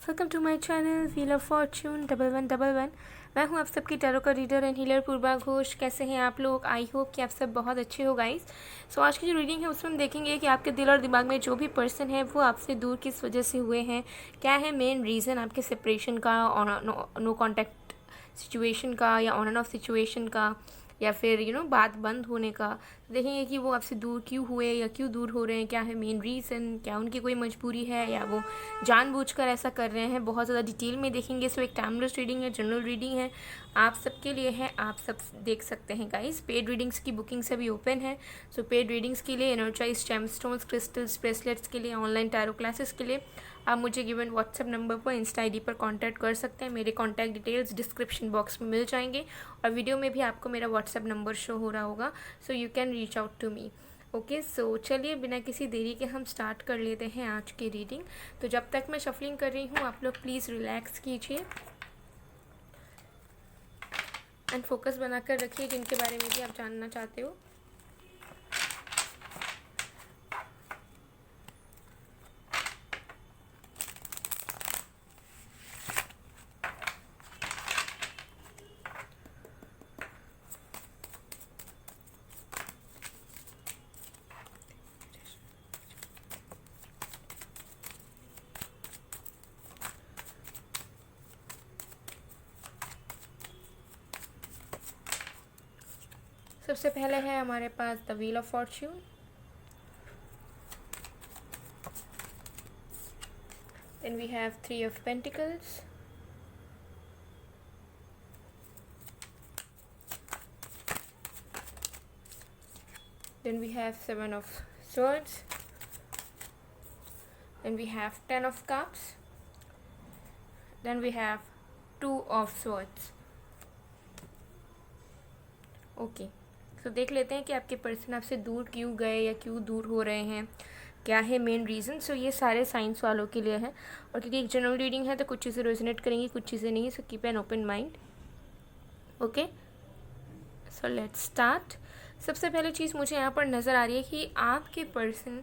Welcome to my channel wheel of fortune 1111। मैं हूं आप सबकी टैरो का reader and healer Purva Ghosh. कैसे हैं आप लोग? आई होप कि आप सब बहुत अच्छे हो गाइस। सो आज की जो रीडिंग है उसमें हम देखेंगे कि आपके दिल और दिमाग में जो भी पर्सन है वो आपसे दूर किस वजह से हुए हैं, क्या है मेन रीज़न आपके सेपरेशन का, नो कॉन्टैक्ट सिचुएशन का या ऑन एंड ऑफ सिचुएशन का, या फिर बात बंद होने का। देखेंगे कि वो आपसे दूर क्यों हुए या क्यों दूर हो रहे हैं, क्या है मेन रीज़न, क्या उनकी कोई मजबूरी है या वो जानबूझकर ऐसा कर रहे हैं। बहुत ज़्यादा डिटेल में देखेंगे। सो एक टाइमलेस रीडिंग है, जनरल रीडिंग है, आप सबके लिए है, आप सब देख सकते हैं गाइस। पेड रीडिंग्स की बुकिंग्स अभी ओपन है। सो पेड रीडिंग्स के लिए, एनर्जाइज जेमस्टोन्स, क्रिस्टल्स, ब्रेसलेट्स के लिए, ऑनलाइन टैरो क्लासेस के लिए आप मुझे गिवन व्हाट्सएप नंबर पर, इंस्टा आईडी पर कांटेक्ट कर सकते हैं। मेरे कांटेक्ट डिटेल्स डिस्क्रिप्शन बॉक्स में मिल जाएंगे और वीडियो में भी आपको मेरा व्हाट्सएप नंबर शो हो रहा होगा। So you can reach out to me. Okay, so चलिए बिना किसी देरी के हम स्टार्ट कर लेते हैं आज की रीडिंग। तो जब तक मैं शफलिंग कर रही हूँ आप लोग प्लीज़ रिलैक्स कीजिए एंड फोकस बनाकर रखिए जिनके बारे में भी आप जानना चाहते हो। सबसे पहले है हमारे पास the wheel of fortune, then we have three of pentacles, then we have seven of swords, then we have 10 of cups, then we have two of swords. Okay, तो देख लेते हैं कि आपके पर्सन आपसे दूर क्यों गए या क्यों दूर हो रहे हैं, क्या है मेन रीज़न। सो ये सारे साइंस वालों के लिए है, और क्योंकि एक जनरल रीडिंग है तो कुछ चीज़ें रेजोनेट करेंगी, कुछ चीज़ें नहीं। So keep an open mind. Okay, so let's start. सबसे पहले चीज़ मुझे यहाँ पर नज़र आ रही है कि आपके पर्सन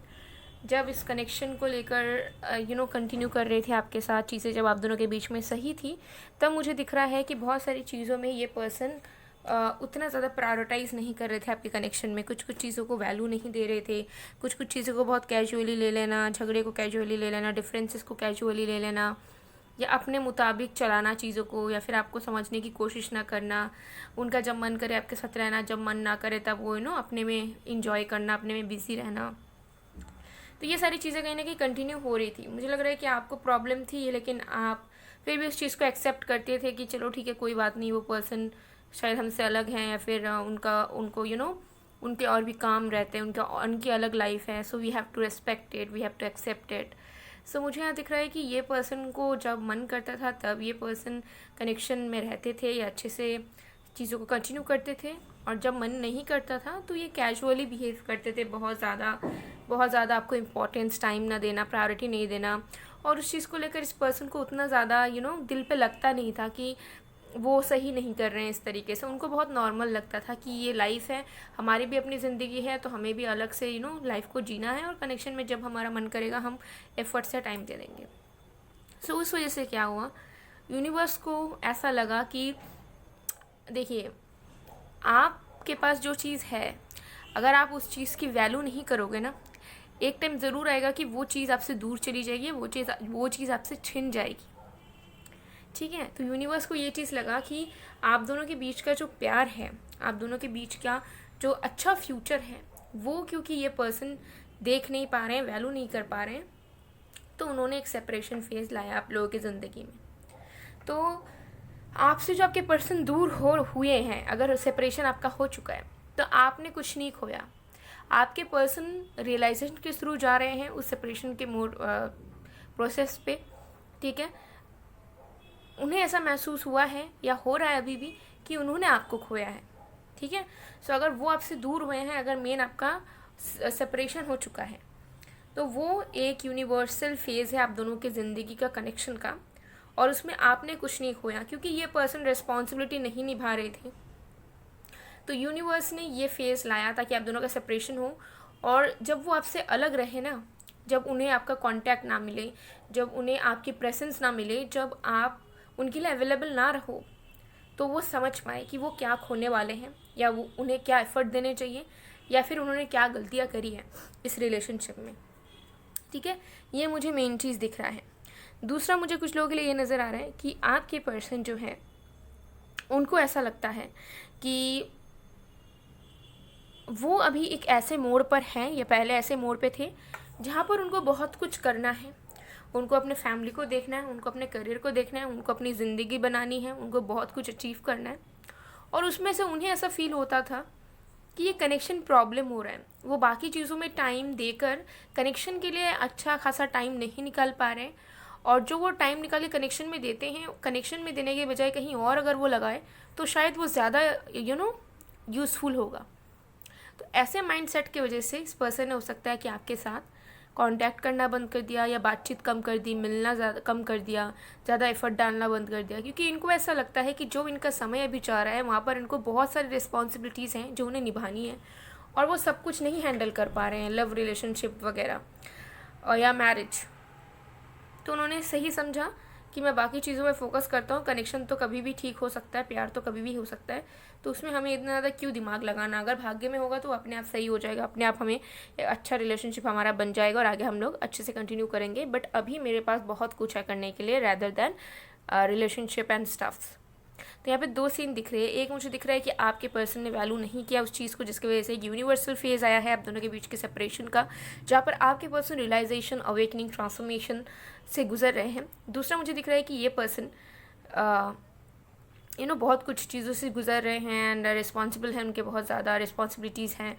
जब इस कनेक्शन को लेकर कंटिन्यू कर रहे थे आपके साथ, चीज़ें जब आप दोनों के बीच में सही थी, तब मुझे दिख रहा है कि बहुत सारी चीज़ों में ये पर्सन उतना ज़्यादा प्रायोरिटाइज़ नहीं कर रहे थे आपके कनेक्शन में। कुछ कुछ चीज़ों को वैल्यू नहीं दे रहे थे, कुछ कुछ चीज़ों को बहुत कैजुअली ले लेना, झगड़े को कैजुअली ले लेना, डिफरेंसेस को कैजुअली ले लेना, या अपने मुताबिक चलाना चीज़ों को, या फिर आपको समझने की कोशिश ना करना। उनका जब मन करे आपके साथ रहना, जब मन ना करे तब वो अपने में इंजॉय करना, अपने में बिजी रहना। तो ये सारी चीज़ें कहीं ना कहीं कंटिन्यू हो रही थी। मुझे लग रहा है कि आपको प्रॉब्लम थी, लेकिन आप फिर भी उस चीज़ को एक्सेप्ट करते थे कि चलो ठीक है, कोई बात नहीं, वो पर्सन शायद हमसे अलग हैं, या फिर उनको उनके और भी काम रहते हैं, उनकी अलग लाइफ है। So we have to respect it, we have to accept it. So मुझे यहाँ दिख रहा है कि ये पर्सन को जब मन करता था तब ये पर्सन कनेक्शन में रहते थे या अच्छे से चीज़ों को कंटिन्यू करते थे, और जब मन नहीं करता था तो ये कैजुअली बिहेव करते थे, बहुत ज़्यादा आपको इम्पोर्टेंस टाइम ना देना, प्रायोरिटी नहीं देना। और उस चीज़ को लेकर इस पर्सन को उतना ज़्यादा दिल पे लगता नहीं था कि वो सही नहीं कर रहे हैं इस तरीके से। उनको बहुत नॉर्मल लगता था कि ये लाइफ है, हमारी भी अपनी ज़िंदगी है, तो हमें भी अलग से लाइफ को जीना है, और कनेक्शन में जब हमारा मन करेगा हम एफर्ट से टाइम दे देंगे। सो उस वजह से क्या हुआ, यूनिवर्स को ऐसा लगा कि देखिए, आपके पास जो चीज़ है, अगर आप उस चीज़ की वैल्यू नहीं करोगे ना, एक टाइम ज़रूर आएगा कि वो चीज़ आपसे दूर चली जाएगी, वो चीज़ आपसे छिन जाएगी। ठीक है, तो यूनिवर्स को ये चीज़ लगा कि आप दोनों के बीच का जो प्यार है, आप दोनों के बीच का जो अच्छा फ्यूचर है, वो क्योंकि ये पर्सन देख नहीं पा रहे हैं, वैल्यू नहीं कर पा रहे हैं, तो उन्होंने एक सेपरेशन फेज लाया आप लोगों की ज़िंदगी में। तो आपसे जो आपके पर्सन दूर हुए हैं, अगर सेपरेशन आपका हो चुका है, तो आपने कुछ नहीं खोया। आपके पर्सन रियलाइजेशन के थ्रू जा रहे हैं उस सेपरेशन के मोड प्रोसेस पे। ठीक है, उन्हें ऐसा महसूस हुआ है या हो रहा है अभी भी कि उन्होंने आपको खोया है। ठीक है, सो अगर वो आपसे दूर हुए हैं, अगर मेन आपका सेपरेशन हो चुका है, तो वो एक यूनिवर्सल फेज़ है आप दोनों के ज़िंदगी का, कनेक्शन का, और उसमें आपने कुछ नहीं खोया क्योंकि ये पर्सन रिस्पॉन्सिबिलिटी नहीं निभा रहे थे। तो यूनिवर्स ने ये फेज़ लाया ताकि आप दोनों का सेपरेशन हो, और जब वो आपसे अलग रहे ना, जब उन्हें आपका कांटेक्ट ना मिले, जब उन्हें आपकी प्रेजेंस ना मिले, जब आप उनके लिए अवेलेबल ना रहो, तो वो समझ पाए कि वो क्या खोने वाले हैं, या वो उन्हें क्या एफर्ट देने चाहिए, या फिर उन्होंने क्या गलतियाँ करी है इस रिलेशनशिप में। ठीक है, ये मुझे मेन चीज़ दिख रहा है। दूसरा, मुझे कुछ लोगों के लिए ये नज़र आ रहा है कि आपके पर्सन जो है उनको ऐसा लगता है कि वो अभी एक ऐसे मोड़ पर हैं, या पहले ऐसे मोड़ पे थे जहाँ पर उनको बहुत कुछ करना है। उनको अपने फैमिली को देखना है, उनको अपने करियर को देखना है, उनको अपनी ज़िंदगी बनानी है, उनको बहुत कुछ अचीव करना है। और उसमें से उन्हें ऐसा फील होता था कि ये कनेक्शन प्रॉब्लम हो रहा है। वो बाकी चीज़ों में टाइम देकर कनेक्शन के लिए अच्छा खासा टाइम नहीं निकाल पा रहे, और जो वो टाइम निकाल के कनेक्शन में देते हैं, कनेक्शन में देने के बजाय कहीं और अगर वो लगाए तो शायद वो ज़्यादा यूज़फुल होगा। तो ऐसे माइंडसेट की वजह से इस पर्सन ने हो सकता है कि आपके साथ कांटेक्ट करना बंद कर दिया, या बातचीत कम कर दी, मिलना ज़्यादा कम कर दिया, ज़्यादा एफर्ट डालना बंद कर दिया, क्योंकि इनको ऐसा लगता है कि जो इनका समय अभी जा रहा है वहाँ पर इनको बहुत सारी रिस्पॉन्सिबिलिटीज़ हैं जो उन्हें निभानी है, और वो सब कुछ नहीं हैंडल कर पा रहे हैं, लव रिलेशनशिप वगैरह और या मैरिज। तो उन्होंने सही समझा कि मैं बाकी चीज़ों में फ़ोकस करता हूँ, कनेक्शन तो कभी भी ठीक हो सकता है, प्यार तो कभी भी हो सकता है, तो उसमें हमें इतना ज़्यादा क्यों दिमाग लगाना। अगर भाग्य में होगा तो अपने आप सही हो जाएगा, अपने आप हमें अच्छा रिलेशनशिप हमारा बन जाएगा और आगे हम लोग अच्छे से कंटिन्यू करेंगे। बट अभी मेरे पास बहुत कुछ है करने के लिए, rather than relationship and stuffs. तो यहाँ पे दो सीन दिख रहे हैं। एक मुझे दिख रहा है कि आपके पर्सन ने वैल्यू नहीं किया उस चीज़ को, जिसकी वजह से एक यूनिवर्सल फेज आया है आप दोनों के बीच के सेपरेशन का, जहाँ पर आपके पर्सन रियलाइजेशन, अवेकनिंग, ट्रांसफॉर्मेशन से गुजर रहे हैं। दूसरा मुझे दिख रहा है कि ये पर्सन बहुत कुछ चीज़ों से गुजर रहे हैं एंड रिस्पॉन्सिबल हैं, उनके बहुत ज़्यादा रिस्पॉन्सिबिलिटीज़ हैं।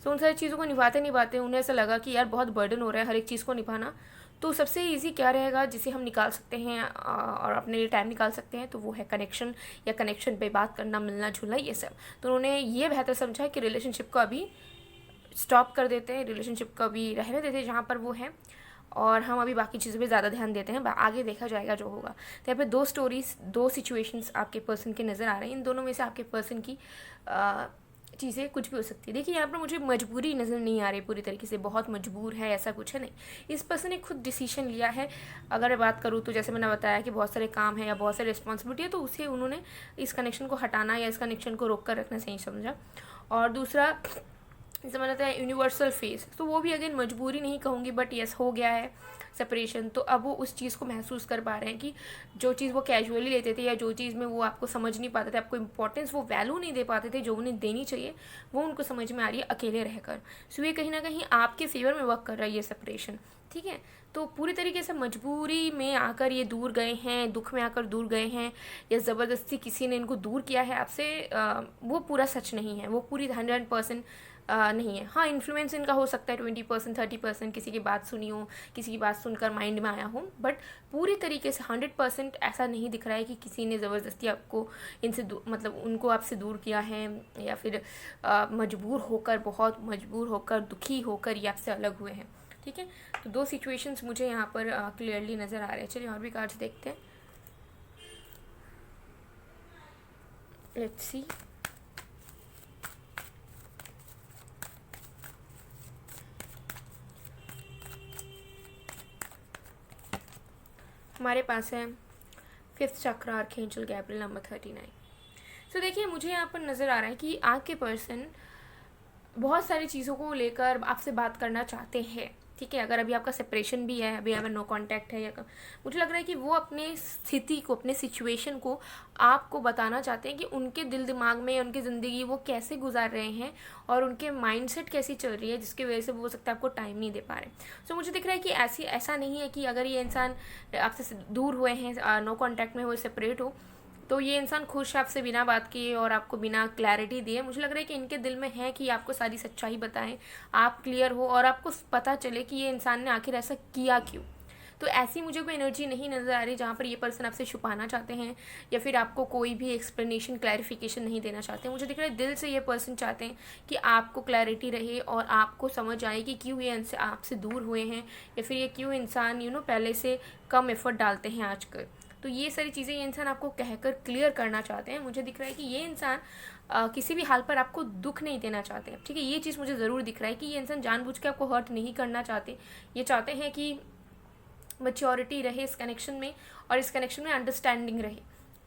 सो उन सारी चीज़ों को निभाते उन्हें ऐसा लगा कि यार बहुत बर्डन हो रहा है हर एक चीज़ को निभाना, तो सबसे इजी क्या रहेगा जिसे हम निकाल सकते हैं और अपने लिए टाइम निकाल सकते हैं, तो वो है कनेक्शन, या कनेक्शन पे बात करना, मिलना जुलना, ये सब। तो उन्होंने ये बेहतर समझा कि रिलेशनशिप को अभी स्टॉप कर देते हैं, रिलेशनशिप को अभी रहने देते हैं जहाँ पर वो है, और हम अभी बाकी चीज़ों पे ज़्यादा ध्यान देते हैं, आगे देखा जाएगा जो होगा। तो यहाँ पे दो स्टोरीज, दो सिचुएशंस आपके पर्सन के नज़र आ रहे हैं। इन दोनों में से आपके पर्सन की चीज़ें कुछ भी हो सकती है। देखिए यहाँ पर मुझे मजबूरी नज़र नहीं आ रही पूरी तरीके से, बहुत मजबूर है ऐसा कुछ है नहीं। इस पर्सन ने खुद डिसीजन लिया है। अगर मैं बात करूँ तो जैसे मैंने बताया कि बहुत सारे काम है या बहुत सारी रिस्पॉन्सिबिलिटी है, तो उसे उन्होंने इस कनेक्शन को हटाना या इस कनेक्शन को रोक कर रखना सही समझा। और दूसरा, जैसे मैंने बताया यूनिवर्सल फेस, तो वो भी अगेन मजबूरी नहीं कहूँगी, बट यस हो गया है सेपरेशन, तो अब वो उस चीज़ को महसूस कर पा रहे हैं कि जो चीज़ वो कैजुअली लेते थे, या जो चीज़ में वो आपको समझ नहीं पाते थे, आपको इंपॉर्टेंस, वो वैल्यू नहीं दे पाते थे जो उन्हें देनी चाहिए, वो उनको समझ में आ रही है अकेले रहकर। सो ये कहीं ना कहीं आपके फेवर में वर्क कर रहा है ये सेपरेशन। ठीक है, तो पूरी तरीके से मजबूरी में आकर ये दूर गए हैं, दुख में आकर दूर गए हैं, या ज़बरदस्ती किसी ने इनको दूर किया है आपसे, वो पूरा सच नहीं है, वो पूरी 100% नहीं है। हाँ, इन्फ्लुएंस इनका हो सकता है 20%, 30%, किसी की बात सुनी हो, किसी की बात सुनकर माइंड में आया हो, बट पूरी तरीके से 100% ऐसा नहीं दिख रहा है कि किसी ने ज़बरदस्ती आपको इनसे मतलब उनको आपसे दूर किया है, या फिर मजबूर होकर, बहुत मजबूर होकर, दुखी होकर ये आपसे अलग हुए हैं। ठीक है, तो दो सिचुएशंस मुझे यहाँ पर क्लियरली नज़र आ रहे हैं। चलिए और भी कार्ड्स देखते हैं। Let's see. हमारे पास है 5th चक्र, आर्कएंजल गैब्रियल, नंबर 39। तो देखिए मुझे यहाँ पर नज़र आ रहा है कि आपके पर्सन बहुत सारी चीज़ों को लेकर आपसे बात करना चाहते हैं। ठीक है, अगर अभी आपका सेपरेशन भी है, अभी अगर नो कांटेक्ट है, या मुझे लग रहा है कि वो अपने स्थिति को, अपने सिचुएशन को आपको बताना चाहते हैं कि उनके दिल दिमाग में, उनकी ज़िंदगी वो कैसे गुजार रहे हैं और उनके माइंडसेट कैसी चल रही है, जिसकी वजह से वो हो सकता है आपको टाइम नहीं दे पा रहे। सो मुझे दिख रहा है कि ऐसा नहीं है कि अगर ये इंसान आपसे दूर हुए हैं, नो कॉन्टैक्ट में हो, सेपरेट हो, तो ये इंसान खुश है आपसे बिना बात किए और आपको बिना क्लैरिटी दिए। मुझे लग रहा है कि इनके दिल में है कि आपको सारी सच्चाई बताएं, आप क्लियर हो और आपको पता चले कि ये इंसान ने आखिर ऐसा किया क्यों। तो ऐसी मुझे कोई एनर्जी नहीं नज़र आ रही जहाँ पर ये पर्सन आपसे छुपाना चाहते हैं, या फिर आपको कोई भी एक्सप्लेनेशन, क्लैरिफिकेशन नहीं देना चाहते। मुझे दिख रहा है दिल से ये पर्सन चाहते हैं कि आपको क्लैरिटी रहे और आपको समझ आए कि क्यों ये आपसे दूर हुए हैं, या फिर ये क्यों इंसान पहले से कम एफर्ट डालते हैं आजकल। तो ये सारी चीज़ें ये इंसान आपको कहकर क्लियर करना चाहते हैं। मुझे दिख रहा है कि ये इंसान किसी भी हाल पर आपको दुख नहीं देना चाहते हैं, ठीक है। ये चीज़ मुझे ज़रूर दिख रहा है कि ये इंसान जानबूझ के आपको हर्ट नहीं करना चाहते। ये चाहते हैं कि मैच्योरिटी रहे इस कनेक्शन में और इस कनेक्शन में अंडरस्टैंडिंग रहे,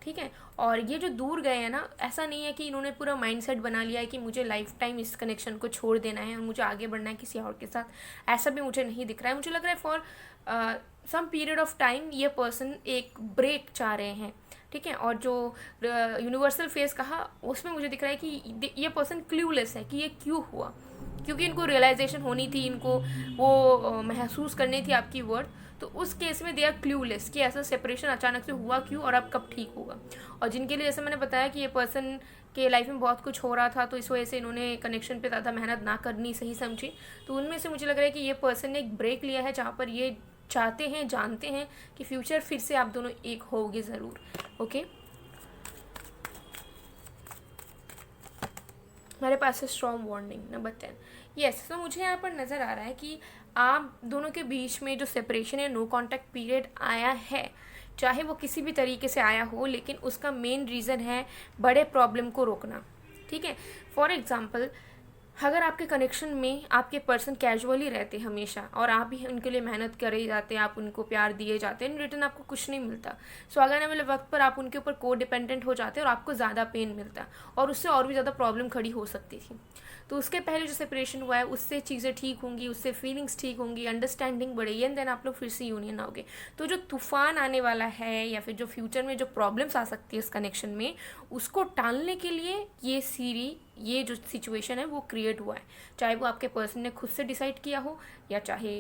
ठीक है। और ये जो दूर गए हैं ना, ऐसा नहीं है कि इन्होंने पूरा माइंडसेट बना लिया है कि मुझे लाइफ टाइम इस कनेक्शन को छोड़ देना है और मुझे आगे बढ़ना है किसी और के साथ। ऐसा भी मुझे नहीं दिख रहा है। मुझे लग रहा है for some period of time ये पर्सन एक ब्रेक चाह रहे हैं, ठीक है। और जो यूनिवर्सल फेस कहा उसमें मुझे दिख रहा है कि ये पर्सन क्लूलेस है कि ये क्यों हुआ, क्योंकि इनको रियलाइजेशन होनी थी, इनको वो महसूस करनी थी आपकी वर्ड। तो उस केस में दे आर क्लूलेस कि ऐसा सेपरेशन अचानक से हुआ क्यों और अब कब ठीक होगा। और जिनके लिए जैसे मैंने बताया कि ये पर्सन के लाइफ में बहुत कुछ हो रहा था, तो इस वजह से इन्होंने कनेक्शन पे ज़्यादा मेहनत ना करनी सही समझी। तो उनमें से मुझे लग रहा है कि ये पर्सन ने एक ब्रेक लिया है, जहाँ पर ये चाहते हैं, जानते हैं कि फ्यूचर फिर से आप दोनों एक होगे ज़रूर। ओके, हमारे पास है स्ट्रॉन्ग वार्निंग नंबर 10। यस, तो मुझे यहाँ पर नज़र आ रहा है कि आप दोनों के बीच में जो सेपरेशन है, नो कॉन्टैक्ट पीरियड आया है, चाहे वो किसी भी तरीके से आया हो, लेकिन उसका मेन रीज़न है बड़े प्रॉब्लम को रोकना, ठीक है। फॉर एग्ज़ाम्पल, अगर आपके कनेक्शन में आपके पर्सन कैजुअली रहते हमेशा और आप भी उनके लिए मेहनत कर ही जाते हैं, आप उनको प्यार दिए जाते हैं, इन रिटर्न आपको कुछ नहीं मिलता, सो आने वाले वक्त पर आप उनके ऊपर को डिपेंडेंट हो जाते हैं और आपको ज़्यादा पेन मिलता और उससे और भी ज़्यादा प्रॉब्लम खड़ी हो सकती थी। तो उसके पहले जो सेपरेशन हुआ है उससे चीज़ें ठीक होंगी, उससे फीलिंग्स ठीक होंगी, अंडरस्टैंडिंग बढ़ेगी एंड देन आप लोग फिर से यूनियन आओगे। तो जो तूफान आने वाला है या फिर जो फ्यूचर में जो प्रॉब्लम्स आ सकती है इस कनेक्शन में, उसको टालने के लिए ये जो सिचुएशन है वो क्रिएट हुआ है। चाहे वो आपके पर्सन ने खुद से डिसाइड किया हो या चाहे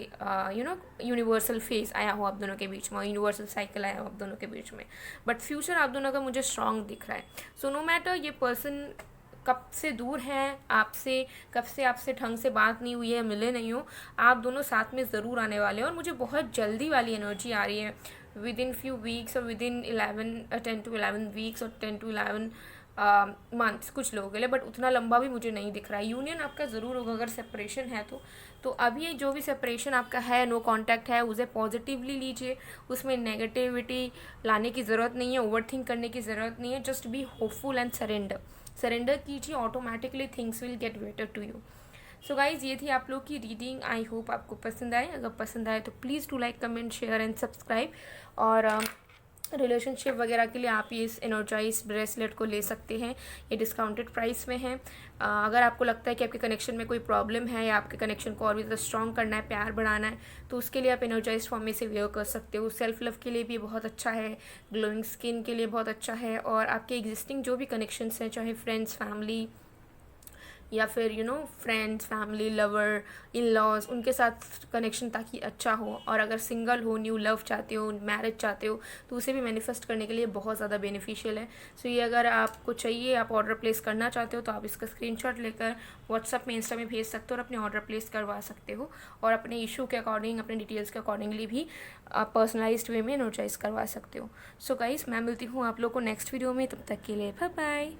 यूनिवर्सल फेस आया हो आप दोनों के बीच में, यूनिवर्सल साइकिल आया हो आप दोनों के बीच में, बट फ्यूचर आप दोनों का मुझे स्ट्रांग दिख रहा है। सो नो मैटर ये पर्सन कब से दूर हैं आपसे, कब से आपसे ढंग से बात नहीं हुई है, मिले नहीं हो, आप दोनों साथ में ज़रूर आने वाले हैं। और मुझे बहुत जल्दी वाली एनर्जी आ रही है, विद इन फ्यू वीक्स और विद इन 10 to 11 वीक्स और 10 to 11 मंथ्स कुछ लोगों के लिए, बट उतना लंबा भी मुझे नहीं दिख रहा है। यूनियन आपका ज़रूर होगा अगर सेपरेशन है तो अभी ये जो भी सेपरेशन आपका है, नो कांटेक्ट है, उसे पॉजिटिवली लीजिए, उसमें नेगेटिविटी लाने की ज़रूरत नहीं है, ओवरथिंक करने की ज़रूरत नहीं है, just be hopeful and surrender कीजिए, automatically things will get better to you. So guys, ये थी आप लोग की रीडिंग। आई होप आपको पसंद आए। अगर पसंद आए तो please do like, comment, share and subscribe. और रिलेशनशिप वगैरह के लिए आप ये इस एनर्जाइज ब्रेसलेट को ले सकते हैं, ये डिस्काउंटेड प्राइस में है। अगर आपको लगता है कि आपके कनेक्शन में कोई प्रॉब्लम है या आपके कनेक्शन को और भी ज़्यादा स्ट्रॉन्ग करना है, प्यार बढ़ाना है, तो उसके लिए आप एनर्जाइज फॉर्म में से वेयर कर सकते हो। सेल्फ लव के लिए भी बहुत अच्छा है, ग्लोइंग स्किन के लिए बहुत अच्छा है, और आपके एग्जिस्टिंग जो भी कनेक्शंस हैं, चाहे फ्रेंड्स, फैमिली या फिर friends, family, lover, in laws, उनके साथ कनेक्शन ताकि अच्छा हो। और अगर सिंगल हो, न्यू लव चाहते हो, मैरिज चाहते हो, तो उसे भी मैनिफेस्ट करने के लिए बहुत ज़्यादा बेनिफिशियल है। सो ये अगर आपको चाहिए, आप ऑर्डर प्लेस करना चाहते हो, तो आप इसका स्क्रीनशॉट लेकर व्हाट्सअप में, इंस्टा में भेज सकते हो और अपने ऑर्डर प्लेस करवा सकते हो, और अपने इशू के अकॉर्डिंग, अपने डिटेल्स के अकॉर्डिंगली भी पर्सनलाइज्ड वे में एनर्जाइज करवा सकते हो। सो गाइस, मैं मिलती हूँ आप लोग को नेक्स्ट वीडियो में, तब तक के लिए बाय बाय।